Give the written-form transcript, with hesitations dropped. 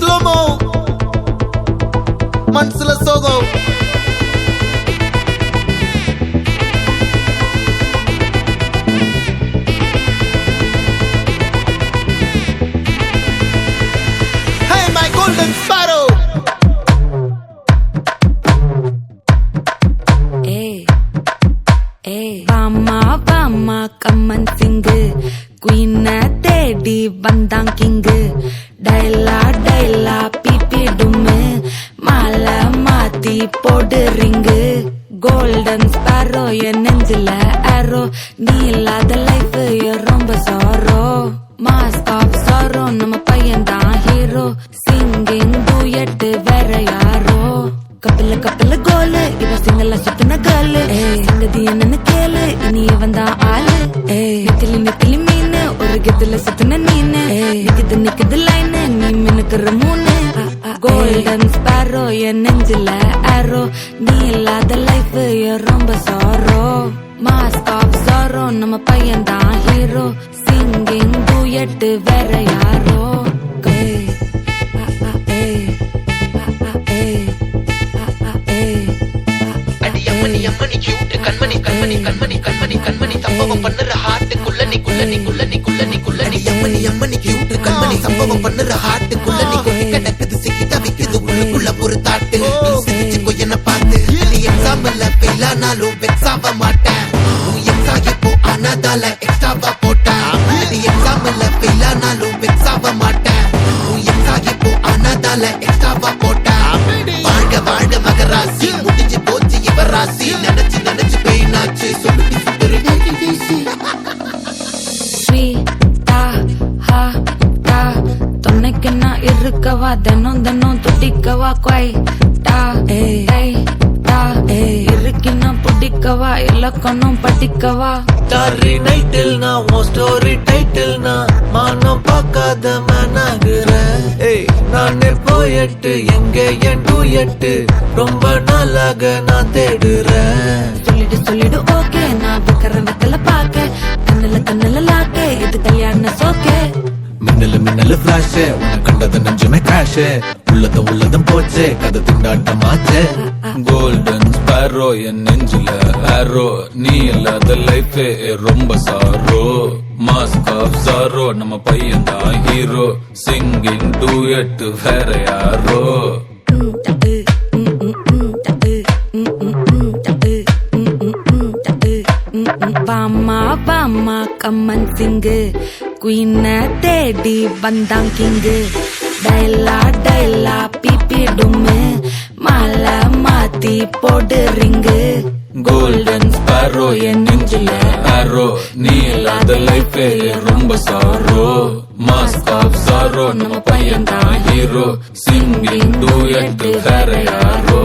slo-mo மனசுல சோகம் Hey my golden sparrow வாமா கம்மன் சிங்கு குயின தேடி வந்தான் கிங்கு டைலா பிபி டும்மு மாலை மாத்தி போடு ரிங்கு கோல்டன் ஸ்பாரோ என் நெஞ்சில ஆரோ நீ இல்லாத லைஃப் ரொம்ப சாரோ மாஸ்க் ஆஃப் சாரோ நம்ம பையன் தான் ஹீரோ சிங்கிங் டூயட் வேற யாரோ கப்பல கோலு இவ சிங்கல்ல சுத்தின கேளு சங்கதி என்னன்னு கேளு இனி வந்தா ஆளு நிக்கலி மீனு ஒரு கெத்துல சுத்தின நீனு நிக்குது லைனு நீ மினுக்குற மூணு கோல்டன் ஸ்பாரோ என் நெஞ்சில ஆரோ நீ இல்லாத லைஃப் ரொம்ப சாரோ மாஸ்க் ஆஃப் சாரோ நம்ம பையன் தான் ஹீரோ சிங்கிங் டூயட் வேற யாரோ சம்பவம் பண்ணுற ஹார்ட்டுக்குள்ள சம்பவம் பண்ணுற ஹார்ட்டுக்குள்ள கிடக்குது சிக்கி தவிக்குது உள்ளுக்குள்ள ஒரு தாட்டு சிரிச்சுக்கோ என்ன பார்த்து நீ எக்ஸாம்பிள் ஃபெயிலானாலும் வெக்ஸ் ஆக மாட்டேன் எக்ஸாகி போ ஆனாதால எக்ஸ்ட்ராவா போட்டேன் நீ எக்ஸாம்பிள் ஃபெயிலானாலும் வெக்ஸ் ஆக மாட்டேன் எக்ஸாகி போ ஆனாதால எக்ஸ்ட்ராவா போட்டேன் வாழ்க மகராசி முடிஞ்சு போச்சு இவ ராசி நினைச்சு பெயினாச்சு சொல்லி துணைக்கு நான் இருக்கவா தினம் துடிக்கவா குவைட்டா இருக்கினா பிடிக்கவா இலக்கணம் படிக்கவா டாரி நைட்டில் நான் உன் ஸ்டோரி டைட்டில் நான் மானம் பார்க்காத மேனாகிறேன் நானே போயட்டு எங்க என் டூயட்டு ரொம்ப நாளாக நான் தேடுறேன் சொல்லிடு ஓகே நான் விக்கிறேன் வெத்தல பாக்க கண்ணுல லாக்கே இது கல்யாண சோக்கே மின்னலு பிளாஷ் உன்னை கண்டது நெஞ்சுமே கிராஷ் உள்ளதும் போச்சு கதை திண்டாட்டமாச்சு கோல்டன் ஸ்பாரோ என் நெஞ்சில ஆரோ நீ இல்லாத லைஃப் ரொம்ப சாரோ மாஸ்க் ஆஃப் சாரோ நம்ம பையன் தான் ஹீரோ சிங்கிங் டூயட் வேற யாரோ வாமா கம்மன் சிங்கு குயின தேடி வந்தான் கிங்கு டைலா பிபி டும்மு மாலை மாத்தி போடு ரிங்கு கோல்டன் ஸ்பாரோ என் நெஞ்சில ஆரோ நீ இல்லாத லைஃப் ரொம்ப சாரோ மாஸ்க் ஆஃப் சாரோ நம்ம பையன் தான் ஹீரோ சிங்கிங் டூயட் வேற யாரோ